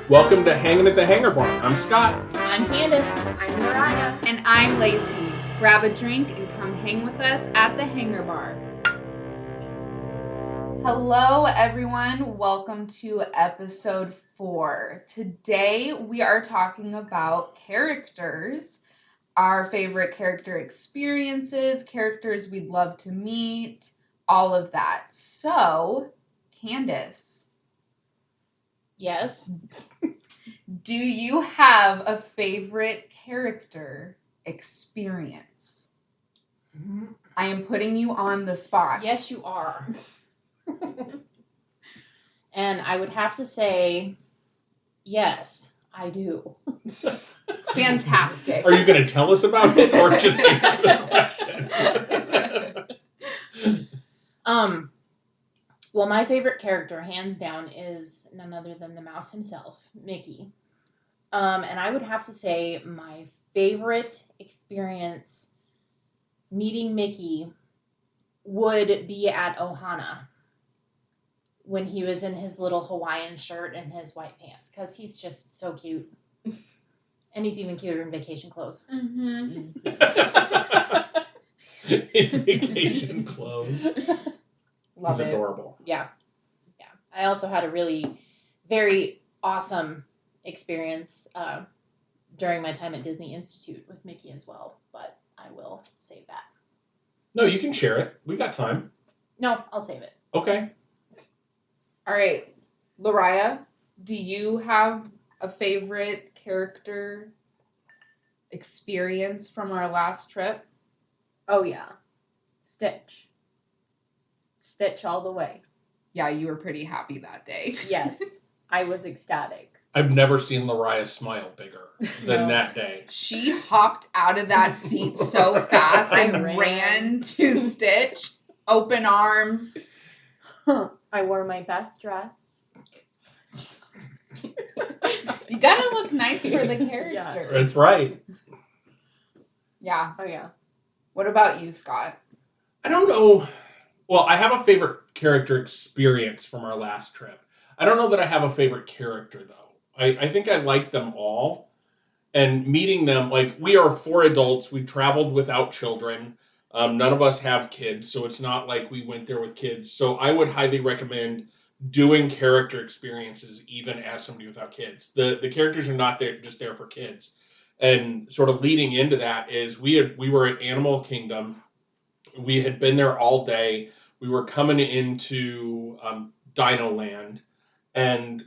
Welcome to Hanging at the Hangar Bar. I'm Scott. I'm Candace. I'm Mariah. And I'm Lacey. Grab a drink and come hang with us at the Hangar Bar. Hello, everyone. Welcome to episode 4. Today, we are talking about characters, our favorite character experiences, characters we'd love to meet, all of that. So, Candace. Yes. Do you have a favorite character experience? I am putting you on the spot. Yes, you are. And I would have to say, yes, I do. Fantastic. Are you going to tell us about it or just answer the question? Well, my favorite character, hands down, is none other than the mouse himself, Mickey. And I would have to say my favorite experience meeting Mickey would be at Ohana when he was in his little Hawaiian shirt and his white pants, because he's just so cute. And he's even cuter in vacation clothes. Mm-hmm. In vacation clothes. Love He's it. adorable. Yeah. I also had a really very awesome experience during my time at Disney Institute with Mickey as well, but I will save that. No, you can share it. We got time. No, I'll save it. Okay. All right. Lariah, do you have a favorite character experience from our last trip? Oh, yeah. Stitch. Stitch all the way. Yeah, you were pretty happy that day. Yes. I was ecstatic. I've never seen Lariah smile bigger than No. that day. She hopped out of that seat so fast I and ran to Stitch, open arms. I wore my best dress. You gotta look nice for the characters. That's right. Yeah. Oh, yeah. What about you, Scott? I don't know. Well, I have a favorite character experience from our last trip. I don't know that I have a favorite character, though. I think I like them all. And meeting them, like, we are 4 adults. We traveled without children. None of us have kids, so it's not like we went there with kids. So I would highly recommend doing character experiences even as somebody without kids. The characters are not there just there for kids. And sort of leading into that is we were at Animal Kingdom. We had been there all day. We were coming into Dino Land, and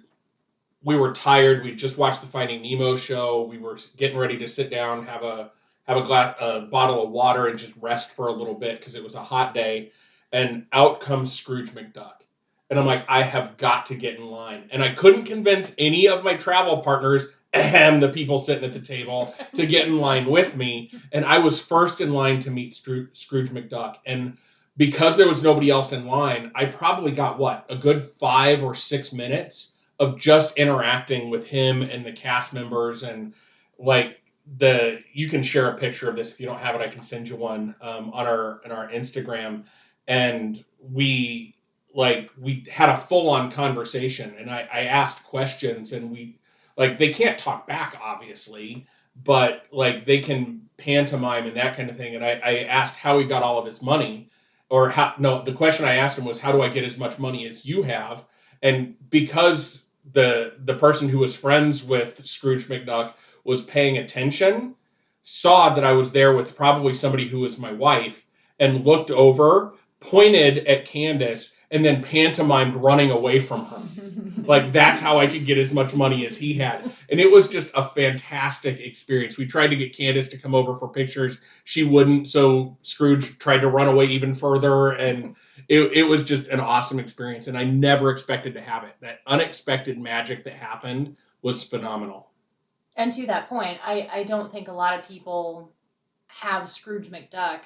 we were tired. We just watched the Finding Nemo show. We were getting ready to sit down, have a bottle of water, and just rest for a little bit because it was a hot day. And out comes Scrooge McDuck. And I'm like, I have got to get in line. And I couldn't convince any of my travel partners, the people sitting at the table, to get in line with me. And I was first in line to meet Scrooge McDuck. And because there was nobody else in line, I probably got, a good 5 or 6 minutes of just interacting with him and the cast members. And, you can share a picture of this. If you don't have it, I can send you one on our Instagram. And we had a full-on conversation. And I asked questions, and they can't talk back, obviously, but they can pantomime and that kind of thing. And I asked how he got all of his money, the question I asked him was, how do I get as much money as you have? And because the person who was friends with Scrooge McDuck was paying attention, saw that I was there with probably somebody who was my wife, and looked over, pointed at Candace, and then pantomimed running away from her. That's how I could get as much money as he had. And it was just a fantastic experience. We tried to get Candace to come over for pictures. She wouldn't, so Scrooge tried to run away even further. And it was just an awesome experience. And I never expected to have it. That unexpected magic that happened was phenomenal. And to that point, I don't think a lot of people have Scrooge McDuck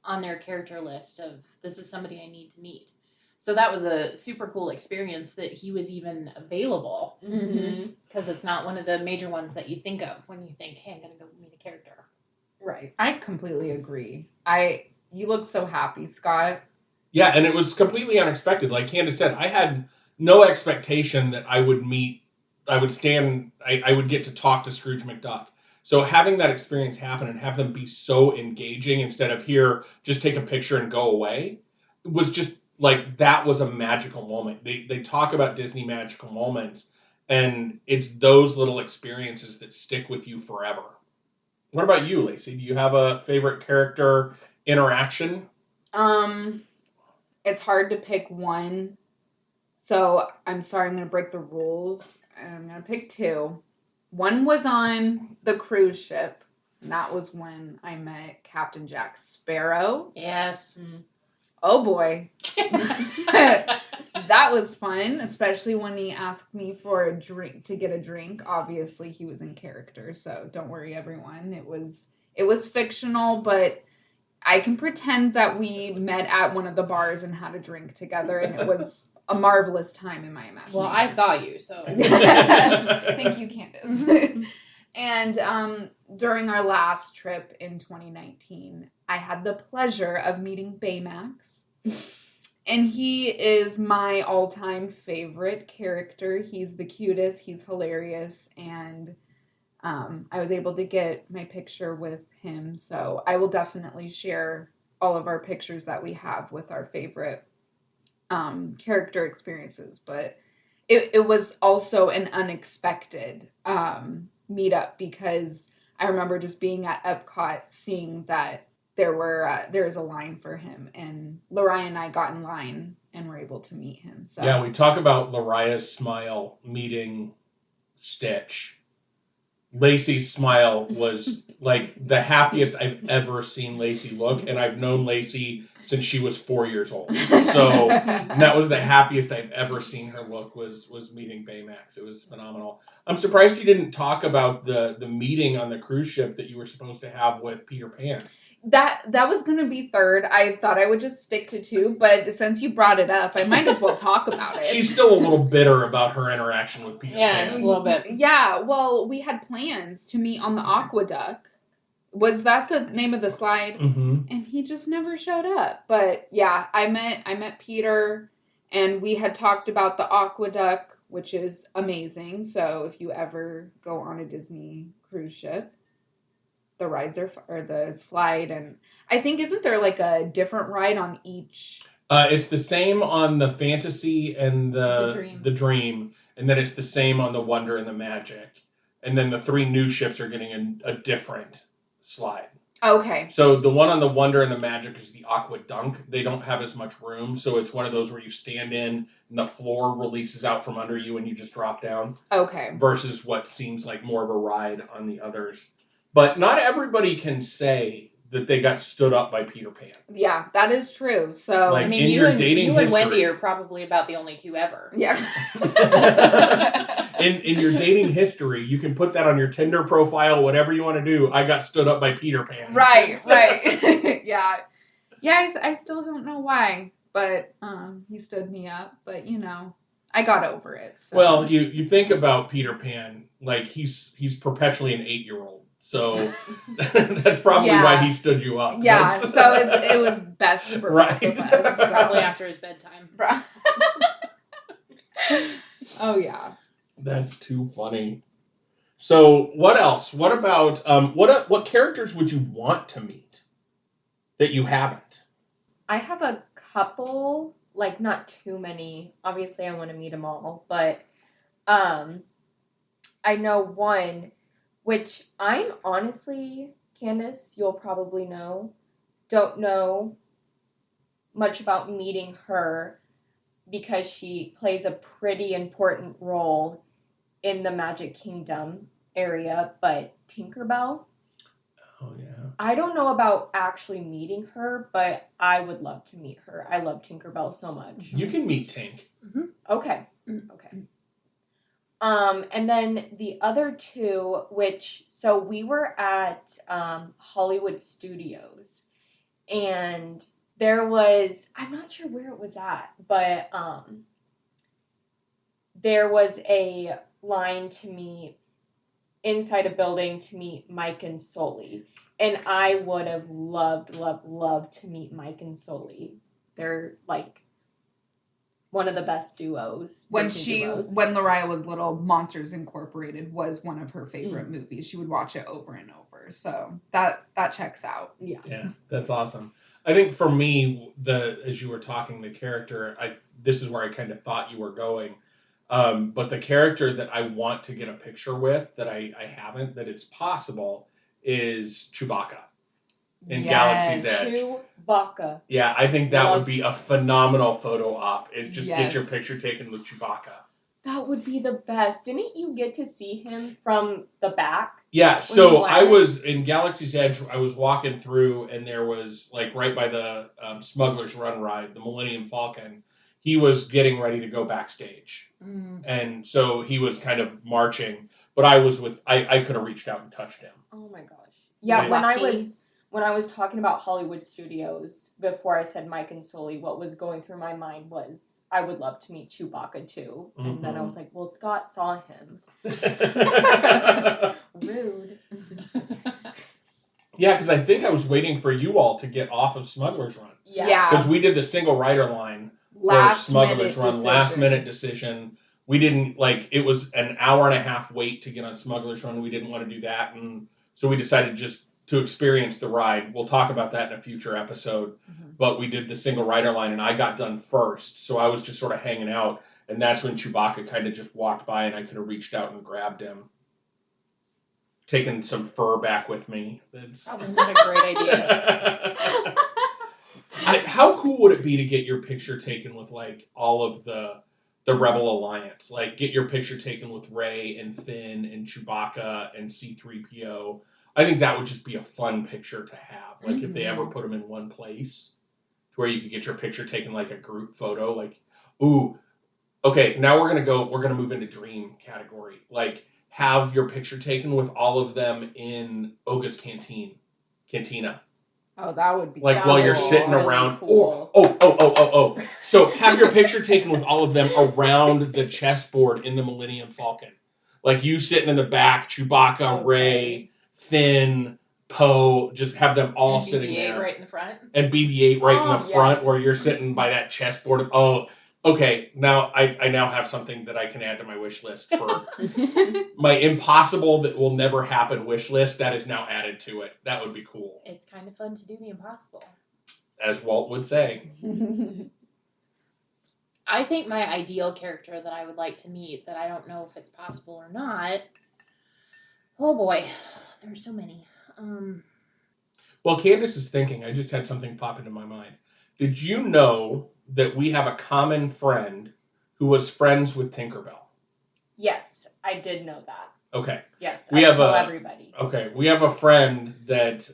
on their character list of, this is somebody I need to meet. So that was a super cool experience that he was even available, because it's not one of the major ones that you think of when you think, hey, I'm going to go meet a character. Right. I completely agree. You look so happy, Scott. Yeah, and it was completely unexpected. Like Candace said, I had no expectation that I would meet I would get to talk to Scrooge McDuck. So having that experience happen and have them be so engaging instead of here, just take a picture and go away, was just like, that was a magical moment. They talk about Disney magical moments, and it's those little experiences that stick with you forever. What about you, Lacey? Do you have a favorite character interaction? It's hard to pick one. So I'm sorry, I'm going to break the rules. I'm going to pick two. One was on the cruise ship, and that was when I met Captain Jack Sparrow. Yes. Oh boy. That was fun, especially when he asked me for a drink, to get a drink. Obviously, he was in character, so don't worry, everyone. It was fictional, but I can pretend that we met at one of the bars and had a drink together, and it was a marvelous time in my imagination. Well, I saw you, so. Thank you, Candace. And during our last trip in 2019, I had the pleasure of meeting Baymax. And he is my all-time favorite character. He's the cutest, he's hilarious, and I was able to get my picture with him. So I will definitely share all of our pictures that we have with our favorite character experiences. But it was also an unexpected meetup, because I remember just being at Epcot, seeing that there was a line for him, and Lariah and I got in line and were able to meet him. So Yeah, we talk about Lariah's smile meeting Stitch. Lacey's smile was like the happiest I've ever seen Lacey look, and I've known Lacey since she was 4 years old. So that was the happiest I've ever seen her look, was meeting Baymax. It was phenomenal. I'm surprised you didn't talk about the meeting on the cruise ship that you were supposed to have with Peter Pan. That was going to be third. I thought I would just stick to two, but since you brought it up, I might as well talk about it. She's still a little bitter about her interaction with Peter Yeah, Pan. just a little bit. Yeah, well, we had plans to meet on the Aqueduct. Was that the name of the slide? Mm-hmm. And he just never showed up. But yeah, I met Peter, and we had talked about the Aqueduct, which is amazing. So if you ever go on a Disney cruise ship, the rides or the slide, and I think, isn't there like a different ride on each? It's the same on the Fantasy and The Dream, and then it's the same on the Wonder and the Magic, and then the three new ships are getting a different slide. Okay. So the one on the Wonder and the Magic is the Aquadunk. They don't have as much room, so it's one of those where you stand in and the floor releases out from under you and you just drop down. Okay. Versus what seems like more of a ride on the others. But not everybody can say that they got stood up by Peter Pan. Yeah, that is true. So Like, I mean, in you your and dating Wendy history- are probably about the only two ever. yeah. in your dating history, you can put that on your Tinder profile, whatever you want to do. I got stood up by Peter Pan. Right. Yeah. Yeah, I still don't know why, but he stood me up. But, I got over it. So. Well, you think about Peter Pan, like he's perpetually an 8-year-old. So that's probably why he stood you up. Yeah, so it was best for both of us. So. Probably after his bedtime. Oh, yeah. That's too funny. So what else? What about what characters would you want to meet that you haven't? I have a couple, like not too many. Obviously, I want to meet them all, but I know one, which I'm honestly, Candace, you'll probably know, don't know much about meeting her because she plays a pretty important role in the Magic Kingdom area, but Tinkerbell. Oh, yeah. I don't know about actually meeting her, but I would love to meet her. I love Tinkerbell so much. You can meet Tink. Okay. And then the other two, so we were at Hollywood Studios, and there was, I'm not sure where it was at, but there was a line to meet inside a building to meet Mike and Sully. And I would have loved to meet Mike and Sully. They're like one of the best duos. When Disney duos. when Lariah was little, Monsters Incorporated was one of her favorite movies. She would watch it over and over. So that checks out. Yeah, that's awesome. I think for me, as you were talking, the character, this is where I kind of thought you were going. But the character that I want to get a picture with that I haven't, that it's possible, is Chewbacca in Galaxy's Edge. Chewbacca. Yeah, I think that would be a phenomenal photo op, is just get your Yes. picture taken with Chewbacca. That would be the best. Didn't you get to see him from the back? Yeah, so I was in Galaxy's Edge, I was walking through, and there was, like, right by the Smuggler's Run ride, the Millennium Falcon, he was getting ready to go backstage. And so he was kind of marching, but I could have reached out and touched him. Oh my gosh. Yeah, Lucky. when I was talking about Hollywood studios, before I said Mike and Sully, what was going through my mind was I would love to meet Chewbacca too. And then I was like, well, Scott saw him. Rude. Yeah, because I think I was waiting for you all to get off of Smuggler's Run. Yeah. Because we did the single rider line for Smuggler's Run, last minute decision. We didn't, it was an hour and a half wait to get on Smuggler's Run. We didn't want to do that. And so we decided just to experience the ride. We'll talk about that in a future episode. But we did the single rider line, and I got done first. So I was just sort of hanging out. And that's when Chewbacca kind of just walked by, and I could have reached out and grabbed him. Taken some fur back with me. That's probably not a great idea. How cool would it be to get your picture taken with, all of the Rebel Alliance? Like, get your picture taken with Rey and Finn and Chewbacca and C-3PO. I think that would just be a fun picture to have. Like, if they ever put them in one place, to where you could get your picture taken, like a group photo. Like, ooh, okay, now we're gonna move into dream category. Like, have your picture taken with all of them in Oga's cantina. Oh, that would be while you're sitting really around. cool. Oh. So have your picture taken with all of them around the chessboard in the Millennium Falcon. Like you sitting in the back, Chewbacca, Rey, Finn, Poe, just have them all and sitting BB-8 there. right in the front. And BB-8 right in the yeah. front where you're sitting by that chessboard. Oh, okay. Now I now have something that I can add to my wish list for my impossible that will never happen wish list. That is now added to it. That would be cool. It's kind of fun to do the impossible. As Walt would say. I think my ideal character that I would like to meet, that I don't know if it's possible or not. Oh boy, there are so many. Well, Candace is thinking. I just had something pop into my mind. Did you know that we have a common friend who was friends with Tinkerbell? Yes, I did know that. Okay. Yes, We I have tell everybody. Okay, we have a friend that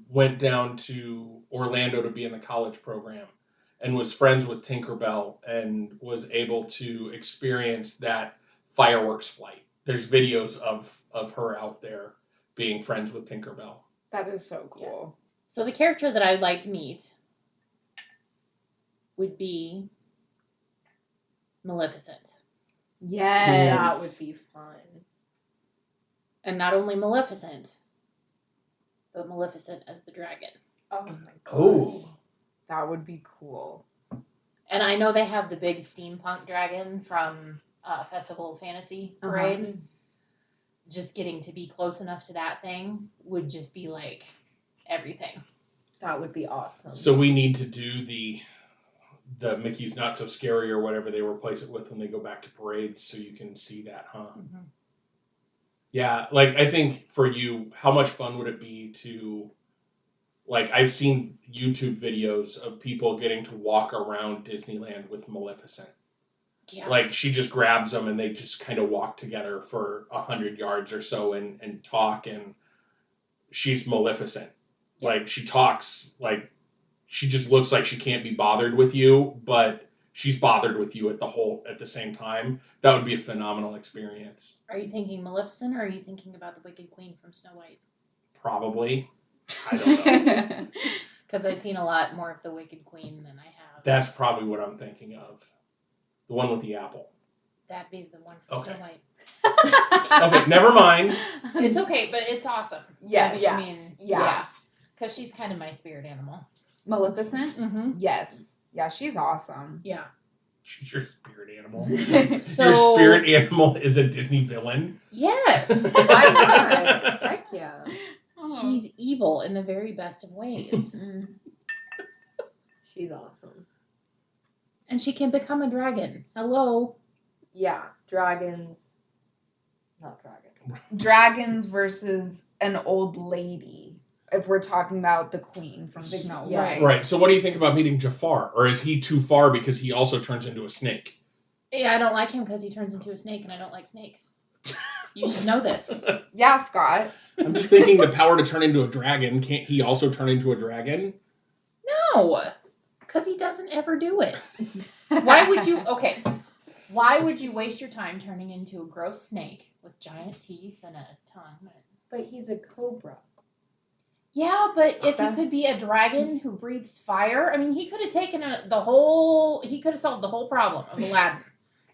went down to Orlando to be in the college program and was friends with Tinkerbell and was able to experience that fireworks flight. There's videos of her out there being friends with Tinkerbell. That is so cool. So the character that I would like to meet would be Maleficent. Yes. That would be fun. And not only Maleficent, but Maleficent as the dragon. Oh my gosh. Oh. That would be cool. And I know they have the big steampunk dragon from Festival of Fantasy Parade. Just getting to be close enough to that thing would just be like everything. That would be awesome. So we need to do the Mickey's Not So Scary or whatever they replace it with when they go back to parades, so you can see that, huh? Mm-hmm. Yeah, I think for you, how much fun would it be to, I've seen YouTube videos of people getting to walk around Disneyland with Maleficent. Yeah. She just grabs them and they just kind of walk together for 100 yards or so and talk, and she's Maleficent. Yeah. She talks, she just looks like she can't be bothered with you, but she's bothered with you at the same time. That would be a phenomenal experience. Are you thinking Maleficent, or are you thinking about the Wicked Queen from Snow White? Probably. I don't know. Because I've seen a lot more of the Wicked Queen than I have. That's probably what I'm thinking of. The one with the apple. That'd be the one from Snow White. Okay, never mind. It's okay, but it's awesome. Yes. I mean, Yeah. Because she's kind of my spirit animal. Maleficent? Mm-hmm. Yes. Yeah, she's awesome. Yeah. She's your spirit animal. So Your spirit animal is a Disney villain. yes, Why not? Heck yeah. she's evil in the very best of ways, Mm. She's awesome. and she can become a dragon. Hello. Yeah, dragons. Not dragons. Dragons versus an old lady. If we're talking about the queen from Big No, Yeah. right? Right. So what do you think about meeting Jafar? Or is he too far because he also turns into a snake? Yeah, I don't like him because he turns into a snake, and I don't like snakes. You should know this. Yeah, Scott. I'm just thinking the power to turn into a dragon. Can't he also turn into a dragon? No, because he doesn't ever do it. Why would you? Okay. Why would you waste your time turning into a gross snake with giant teeth and a tongue? But he's a cobra. Yeah, but if you could be a dragon who breathes fire, I mean, he could have taken he could have solved the whole problem of Aladdin.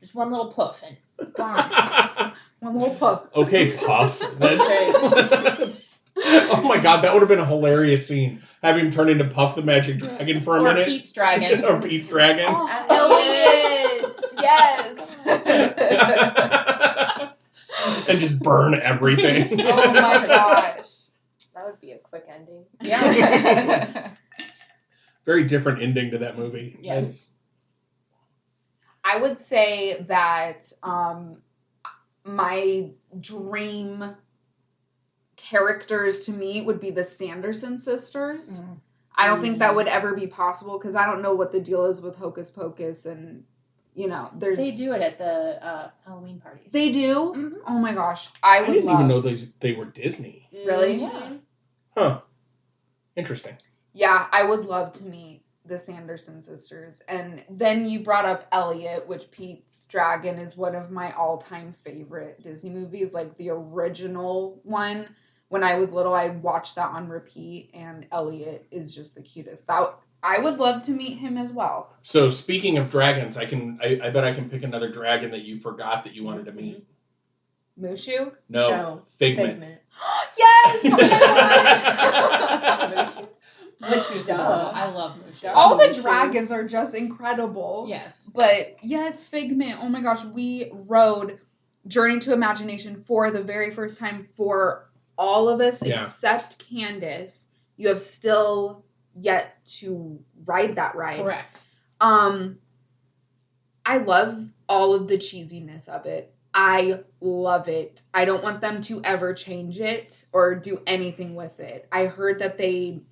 Just one little puff and gone. One little puff. Okay, Puff. That's... Oh my god, that would have been a hilarious scene. Have him turn into Puff the Magic Dragon for a Or minute. Pete's dragon. Or Pete's Dragon. Oh, Elliot! Yes! And just burn everything. Oh my gosh. That would be a quick ending. Yeah. Very different ending to that movie. Yes. I would say that my dream characters to meet would be the Sanderson sisters. Mm. I don't think that would ever be possible because I don't know what the deal is with Hocus Pocus and, you know, there's... They do it at the Halloween parties. They do? Mhm. Oh my gosh. I would didn't love... even know they were Disney. Really? Yeah. Huh. Interesting. Yeah, I would love to meet the Sanderson sisters. And then you brought up Elliot, which Pete's Dragon is one of my all-time favorite Disney movies, like the original one. When I was little, I watched that on repeat, and Elliot is just the cutest. I would love to meet him as well. So speaking of dragons, I bet I can pick another dragon that you forgot that you wanted to meet. Mushu? No, Figment. Yes! Oh my gosh! Mushu. I love Mushu. All the dragons are just incredible. Yes. But yes, Figment. Oh my gosh, we rode Journey to Imagination for the very first time for all of us except Candace. You have still yet to ride that ride. Correct. I love all of the cheesiness of it. I love it. I don't want them to ever change it or do anything with it. I heard that they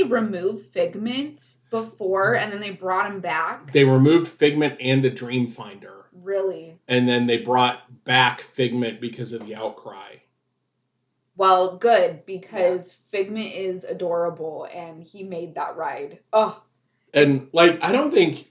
remove Figment before and then they brought him back. They removed Figment and the Dreamfinder. Really? And then they brought back Figment because of the outcry. Well, good, because Figment is adorable and he made that ride. Oh. And like, I don't think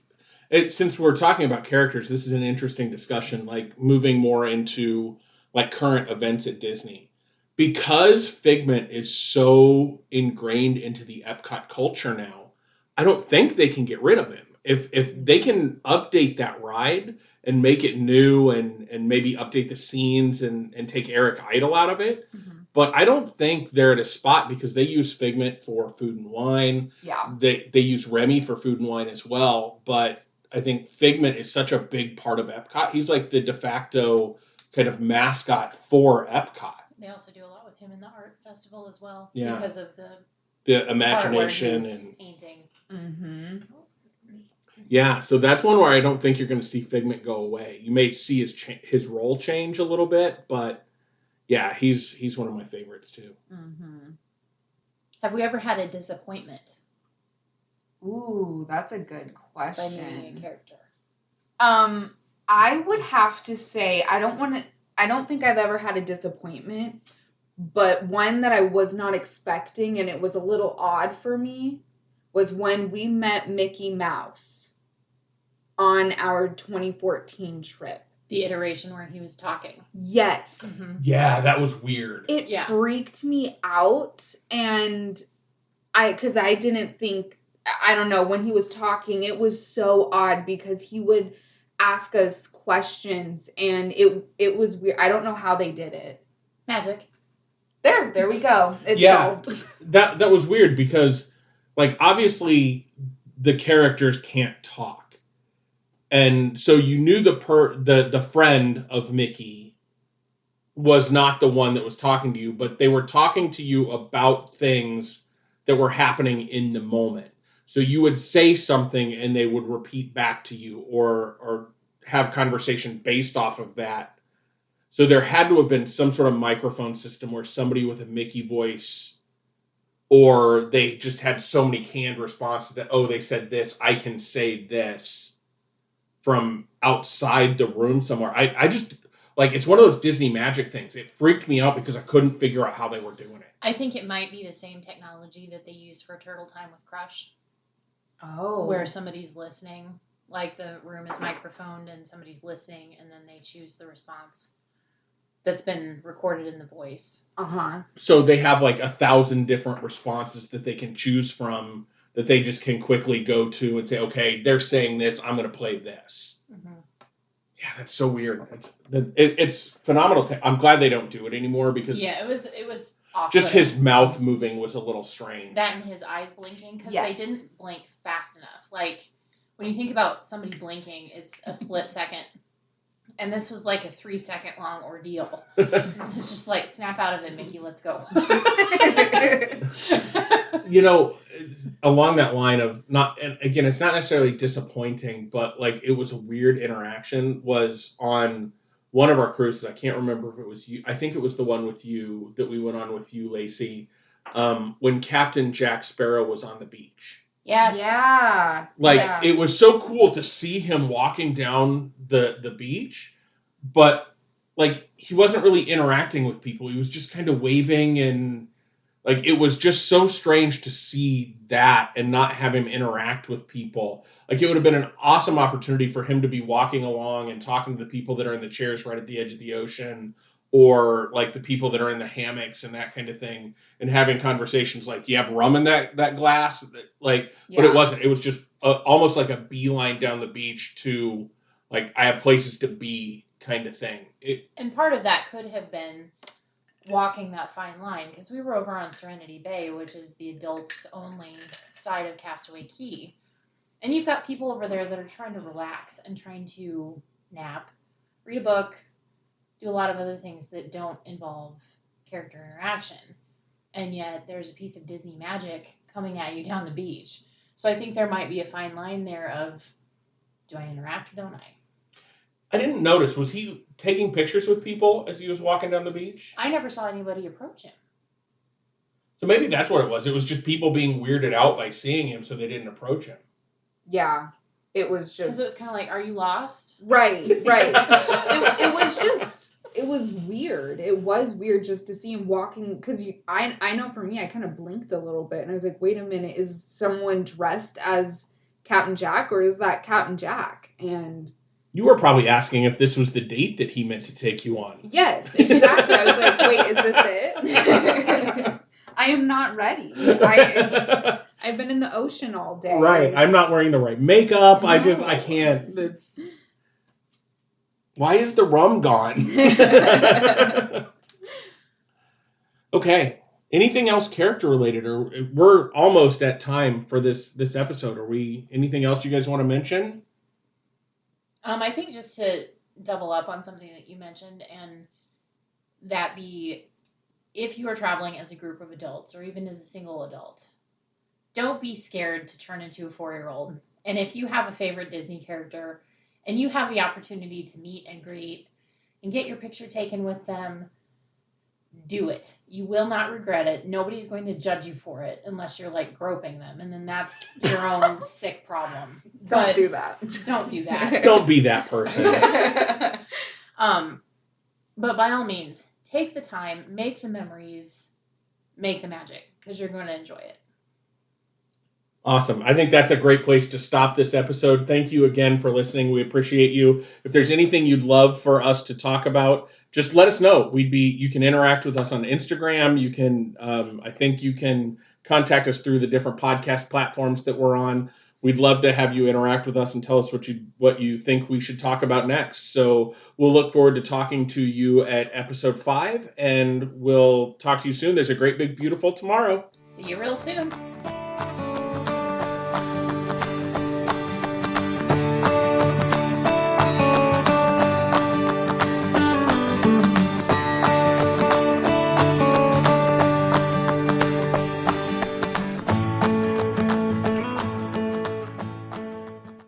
since we're talking about characters, this is an interesting discussion, like moving more into like current events at Disney. Because Figment is so ingrained into the Epcot culture now, I don't think they can get rid of him. If they can update that ride and make it new and maybe update the scenes and take Eric Idle out of it. Mm-hmm. But I don't think they're at a spot because they use Figment for Food and Wine. Yeah. They use Remy for Food and Wine as well. But I think Figment is such a big part of Epcot. He's like the de facto kind of mascot for Epcot. They also do a lot with him in the art festival as well. Yeah. Because of the imagination and painting. Mm-hmm. Yeah, so that's one where I don't think you're going to see Figment go away. You may see his role change a little bit, but yeah, he's one of my favorites too. Mm-hmm. Have we ever had a disappointment? Ooh, that's a good By question. meeting a character. I would have to say I don't think I've ever had a disappointment, but one that I was not expecting and it was a little odd for me was when we met Mickey Mouse on our 2014 trip. The iteration where he was talking. Yes. Mm-hmm. Yeah, that was weird. It freaked me out, and because I didn't think, I don't know, when he was talking, it was so odd because he would ask us questions, and it was weird. I don't know how they did it. Magic. There we go. It's solved. That was weird because, like, obviously the characters can't talk. And so you knew the friend of Mickey was not the one that was talking to you, but they were talking to you about things that were happening in the moment. So you would say something and they would repeat back to you or have conversation based off of that. So there had to have been some sort of microphone system where somebody with a Mickey voice, or they just had so many canned responses that, oh, they said this, I can say this from outside the room somewhere. I just, like, it's one of those Disney magic things. It freaked me out because I couldn't figure out how they were doing it. I think it might be the same technology that they use for Turtle Time with Crush. Oh. Where somebody's listening, like the room is microphoned and somebody's listening, and then they choose the response that's been recorded in the voice. Uh-huh. So they have like 1,000 different responses that they can choose from that they just can quickly go to and say, okay, they're saying this, I'm going to play this. Mm-hmm. Yeah, that's so weird. It's phenomenal. I'm glad they don't do it anymore because it was off. Just his mouth moving was a little strange. That and his eyes blinking, because Yes. they didn't blink fast enough. Like, when you think about somebody blinking, it's a split second. And this was like a 3-second long ordeal. It's just like, snap out of it, Mickey, let's go. You know, along that line of not, and again, it's not necessarily disappointing, but like it was a weird interaction, was on one of our cruises. I can't remember if it was you. I think it was the one with you that we went on with you, Lacey, when Captain Jack Sparrow was on the beach. Yes. Yeah. Like, Yeah. it was so cool to see him walking down the beach, but like he wasn't really interacting with people. He was just kind of waving, and like it was just so strange to see that and not have him interact with people. Like, it would have been an awesome opportunity for him to be walking along and talking to the people that are in the chairs right at the edge of the ocean, or like the people that are in the hammocks and that kind of thing, and having conversations like, you have rum in that glass? Like, Yeah. But it wasn't. It was just almost like a beeline down the beach to, like, I have places to be kind of thing. And part of that could have been walking that fine line, because we were over on Serenity Bay, which is the adults only side of Castaway Cay. And you've got people over there that are trying to relax and trying to nap, read a book, do a lot of other things that don't involve character interaction. And yet there's a piece of Disney magic coming at you down the beach. So I think there might be a fine line there of, do I interact or don't I? I didn't notice. Was he taking pictures with people as he was walking down the beach? I never saw anybody approach him. So maybe that's what it was. It was just people being weirded out by seeing him, so they didn't approach him. Yeah. It was just... Because it was kind of like, are you lost? Right. It was weird. It was weird just to see him walking, because I know for me, I kind of blinked a little bit, and I was like, wait a minute, is someone dressed as Captain Jack, or is that Captain Jack? And... You were probably asking if this was the date that he meant to take you on. Yes, exactly. I was like, wait, is this it? I am not ready. I've been in the ocean all day. Right. I'm not wearing the right makeup. No. I can't. Why is the rum gone? Okay. Anything else character related? Or we're almost at time for this episode. Anything else you guys want to mention? I think just to double up on something that you mentioned, and that be, if you are traveling as a group of adults or even as a single adult, don't be scared to turn into a 4-year-old. And if you have a favorite Disney character and you have the opportunity to meet and greet and get your picture taken with them, do it. You will not regret it. Nobody's going to judge you for it unless you're like groping them, and then that's your own sick problem. Don't do that. Don't do that. Don't be that person. But by all means, take the time, make the memories, make the magic, because you're going to enjoy it. Awesome. I think that's a great place to stop this episode. Thank you again for listening. We appreciate you. If there's anything you'd love for us to talk about, just let us know. You can interact with us on Instagram. You can, I think you can contact us through the different podcast platforms that we're on. We'd love to have you interact with us and tell us what you think we should talk about next. So we'll look forward to talking to you at episode 5, and we'll talk to you soon. There's a great, big, beautiful tomorrow. See you real soon.